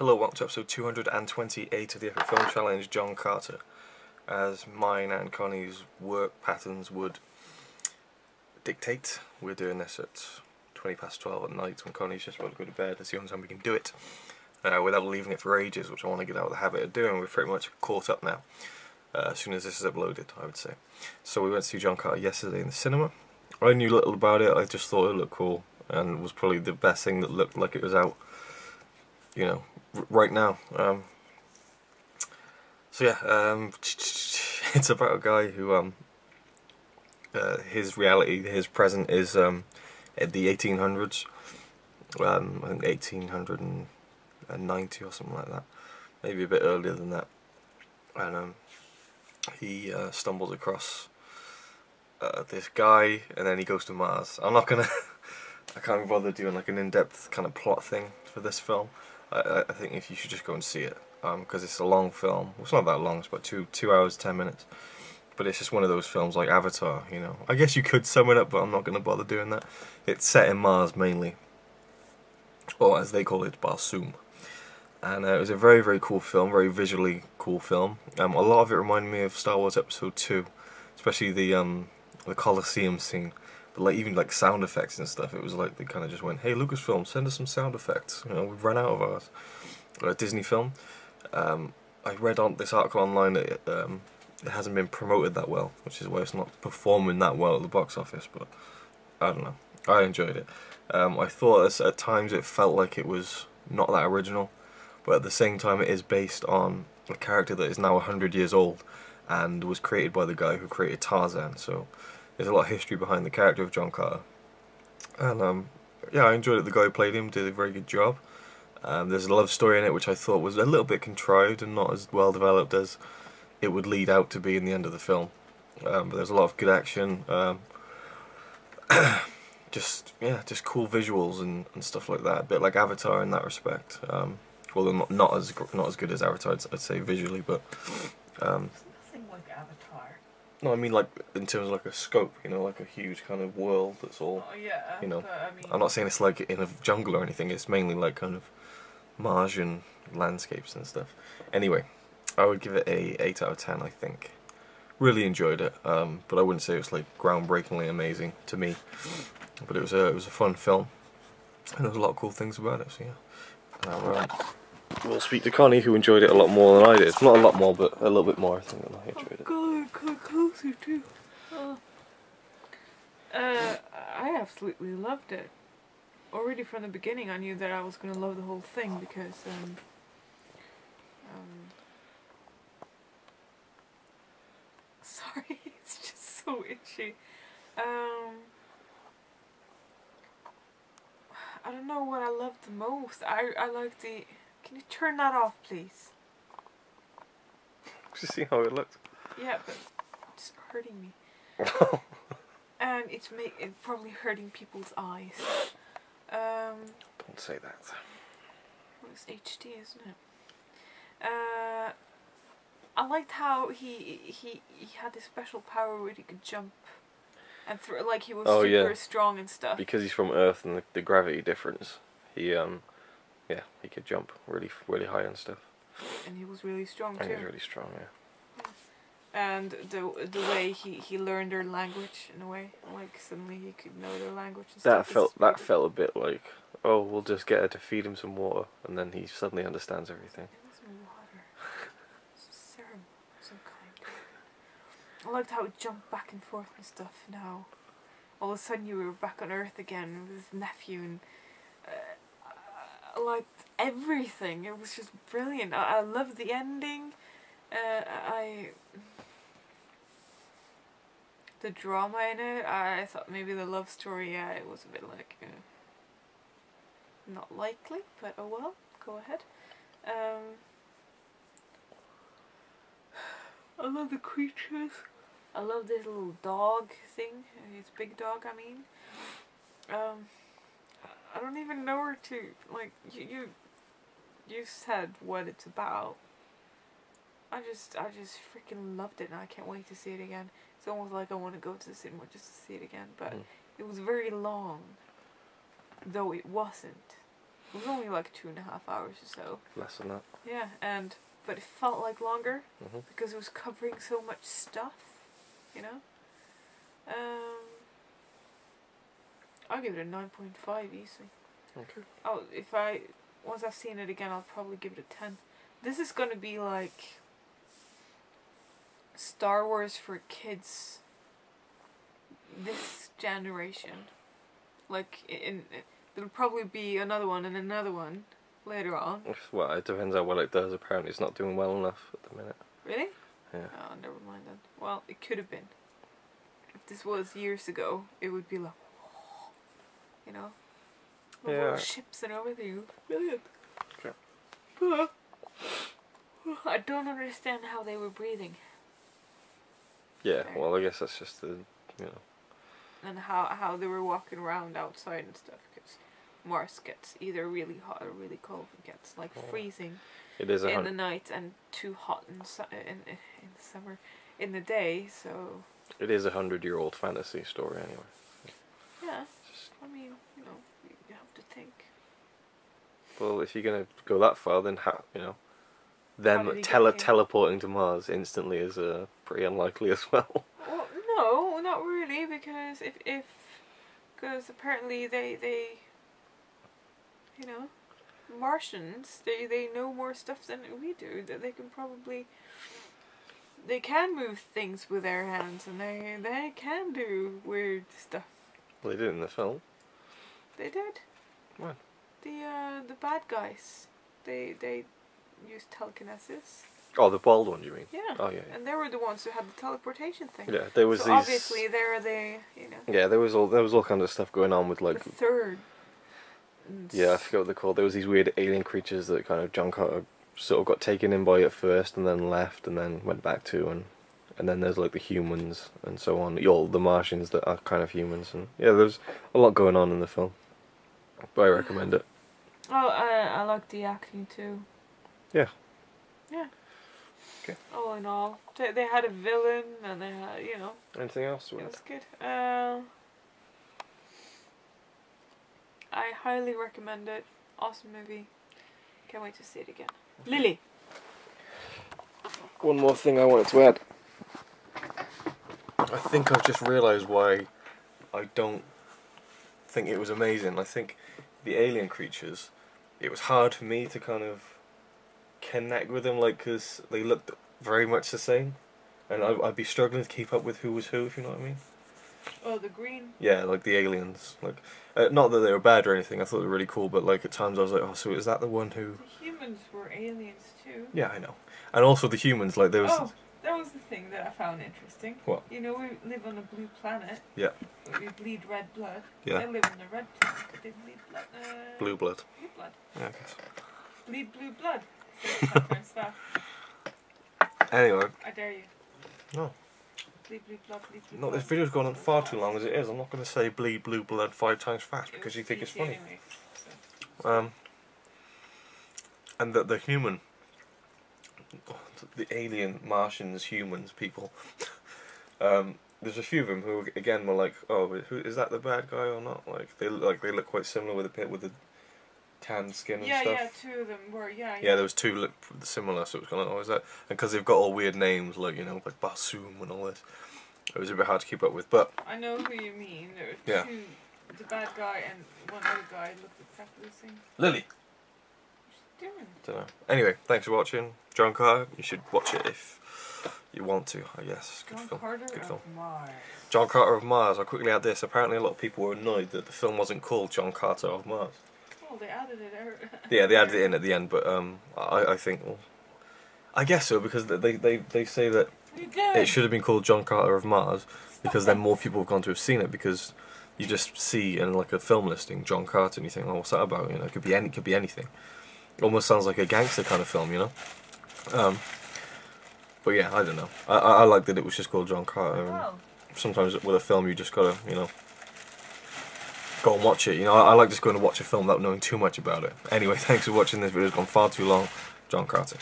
Hello, welcome to episode 228 of the Epic Film Challenge, John Carter. As mine and Connie's work patterns would dictate, we're doing this at 20 past 12 at night when Connie's just about to go to bed. That's the only time we can do it without leaving it for ages, which I want to get out of the habit of doing. We're pretty much caught up now, as soon as this is uploaded, I would say. So we went to see John Carter yesterday in the cinema. I knew little about it, I just thought it looked cool, and it was probably the best thing that looked like it was out, you know, right now. So yeah, it's about a guy who his reality, his present is at the 1800s, I think 1890 or something like that, maybe a bit earlier than that, and he stumbles across this guy, and then he goes to Mars. I can't bother doing like an in-depth kind of plot thing for this film. I think if you should just go and see it, because it's a long film. Well, it's not that long, it's about 2 hours 10 minutes, but it's just one of those films like Avatar, you know. I guess you could sum it up, but I'm not going to bother doing that. It's set in Mars mainly, or as they call it, Barsoom. And it was a very, very cool film, very visually cool film. A lot of it reminded me of Star Wars Episode 2, especially the Colosseum scene. But like even like sound effects and stuff, it was like they kind of just went, "Hey, Lucasfilm, send us some sound effects. You know, we've run out of ours." Disney film. I read on this article online that it hasn't been promoted that well, which is why it's not performing that well at the box office. But I don't know. I enjoyed it. I thought at times it felt like it was not that original, but at the same time it is based on a character that is now 100 years old and was created by the guy who created Tarzan. So there's a lot of history behind the character of John Carter, and yeah, I enjoyed it. The guy who played him did a very good job. There's a love story in it which I thought was a little bit contrived and not as well developed as it would lead out to be in the end of the film. But there's a lot of good action, just cool visuals and stuff like that. A bit like Avatar in that respect. Well, they're not as good as Avatar, I'd say visually, but Nothing like Avatar. no, I mean like in terms of like a scope, you know, like a huge kind of world that's all. Oh yeah, you know, but, I mean, I'm not saying it's like in a jungle or anything. It's mainly like kind of Martian landscapes and stuff. Anyway, I would give it a 8 out of 10. I think. Really enjoyed it, but I wouldn't say it was like groundbreakingly amazing to me. But it was a fun film, and there was a lot of cool things about it. So yeah. Now, we'll speak to Connie, who enjoyed it a lot more than I did. Not a lot more, but a little bit more, I think, than I enjoyed it. Come closer too. I absolutely loved it. Already from the beginning, I knew that I was gonna love the whole thing because sorry, it's just so itchy. I don't know what I loved the most. I like the. Can you turn that off, please? Just see how it looked. Yeah, but it's hurting me. And it's probably hurting people's eyes. Don't say that. Well, it's HD, isn't it? I liked how he had this special power where he could jump and like he was super strong and stuff. Because he's from Earth and the gravity difference, he could jump really high and stuff. And he was really strong too. And he was really strong, yeah. And the way he learned their language in a way, like suddenly he could know their language and stuff. That felt a bit like, oh, we'll just get her to feed him some water, and then he suddenly understands everything. It wasn't water. It's a serum of some kind. I liked how it jumped back and forth and stuff. Now, all of a sudden you were back on Earth again with his nephew, and I liked everything. It was just brilliant. I loved the ending. The drama in it, I thought maybe the love story, yeah, it was a bit like, not likely, but oh well, go ahead. I love the creatures. I love this little dog thing, his big dog, I mean. I don't even know where to, like, you said what it's about. I just freaking loved it, and I can't wait to see it again. It's almost like I want to go to the cinema just to see it again, but it was very long, though it wasn't. It was only like 2.5 hours or so. Less than that. Yeah, but it felt like longer Mhm. because it was covering so much stuff, you know. I'll give it a 9.5 easily. Okay. Oh, once I've seen it again, I'll probably give it a 10. This is gonna be like Star Wars for kids. This generation, like there'll probably be another one and another one later on. Well, it depends how well it does. Apparently, it's not doing well enough at the minute. Really? Yeah. Oh, never mind then. Well, it could have been. If this was years ago, it would be like, you know, the little ships and everything. Brilliant. Okay. I don't understand how they were breathing. Yeah. Well, I guess that's just the, you know. And how they were walking around outside and stuff, because Mars gets either really hot or really cold. It gets like freezing It is in the night and too hot in the summer in the day. So it is 100-year-old fantasy story anyway. yeah, I mean, you know, you have to think. Well, if you're gonna go that far, then you know, them teleporting to Mars instantly is pretty unlikely as well. Well, no, not really, because because apparently they you know, Martians, they know more stuff than we do. That they can move things with their hands, and they can do weird stuff. Well, they did in the film. They did. When? The bad guys. They used telekinesis. Oh, the bald one, you mean? Yeah. Oh, yeah. And they were the ones who had the teleportation thing. Yeah, there was so obviously they're the, you know. Yeah, there was all kinds of stuff going on with like. The third. Yeah, I forget what they're called. There was these weird alien creatures that kind of John Carter sort of got taken in by at first, and then left, and then went back to, and then there's like the humans and so on. All the Martians that are kind of humans, and yeah, there's a lot going on in the film. But I recommend it. Oh, I like the acting too. Yeah. Yeah. Okay. All in all, they had a villain, and they had, you know. Anything else? It was good. I highly recommend it. Awesome movie. Can't wait to see it again. Lily. One more thing I wanted to add. I think I've just realised why I don't think it was amazing. I think the alien creatures, it was hard for me to kind of connect with them, like, because they looked very much the same, and I'd be struggling to keep up with who was who, if you know what I mean. Oh, the green. Yeah, like the aliens, like not that they were bad or anything. I thought they were really cool, but like at times I was like, oh, so is that the one who? The humans were aliens too. Yeah, I know, and also the humans, like there was. Oh, that was the thing that I found interesting. What? You know, we live on a blue planet. Yeah. We bleed red blood. Yeah. They live on a red planet, but they bleed blood. Blue blood. Blue blood. Yeah, I guess. Bleed blue blood. So it's fast. Anyway. I dare you. No. Bleed blue blood, bleed blue No, blood. this video's gone on far too long as it is. I'm not going to say bleed blue blood 5 times fast because you think it's funny. Anyway, so. And the human, the alien Martians, humans, people. There's a few of them who again were like, oh, who is that the bad guy or not? Like they look quite similar with the tan skin and stuff. Yeah, two of them were, yeah. Yeah, there was two look similar, so it was kind of like, oh, is that? And because they've got all weird names, like, you know, like Basum and all this, it was a bit hard to keep up with, but... I know who you mean. There were two, the bad guy and one other guy looked exactly the same. Lily! What's she doing? Don't know. Anyway, thanks for watching. John Carter, you should watch it if you want to, I guess. Good John film. Carter Good of film. Mars. John Carter of Mars. I'll quickly add this. Apparently a lot of people were annoyed that the film wasn't called John Carter of Mars. Oh, they added it. Yeah, they added it in at the end, but I think, well, I guess so, because they say that it should have been called John Carter of Mars, because then more people have gone to have seen it, because you just see in like a film listing John Carter and you think, oh, what's that about? You know, it could be anything. It almost sounds like a gangster kind of film, you know. But yeah, I don't know. I like that it was just called John Carter. Wow. Sometimes with a film you just gotta, you know, go and watch it. You know, I like just going to watch a film without knowing too much about it. Anyway, thanks for watching this video. It's gone far too long. John Carter.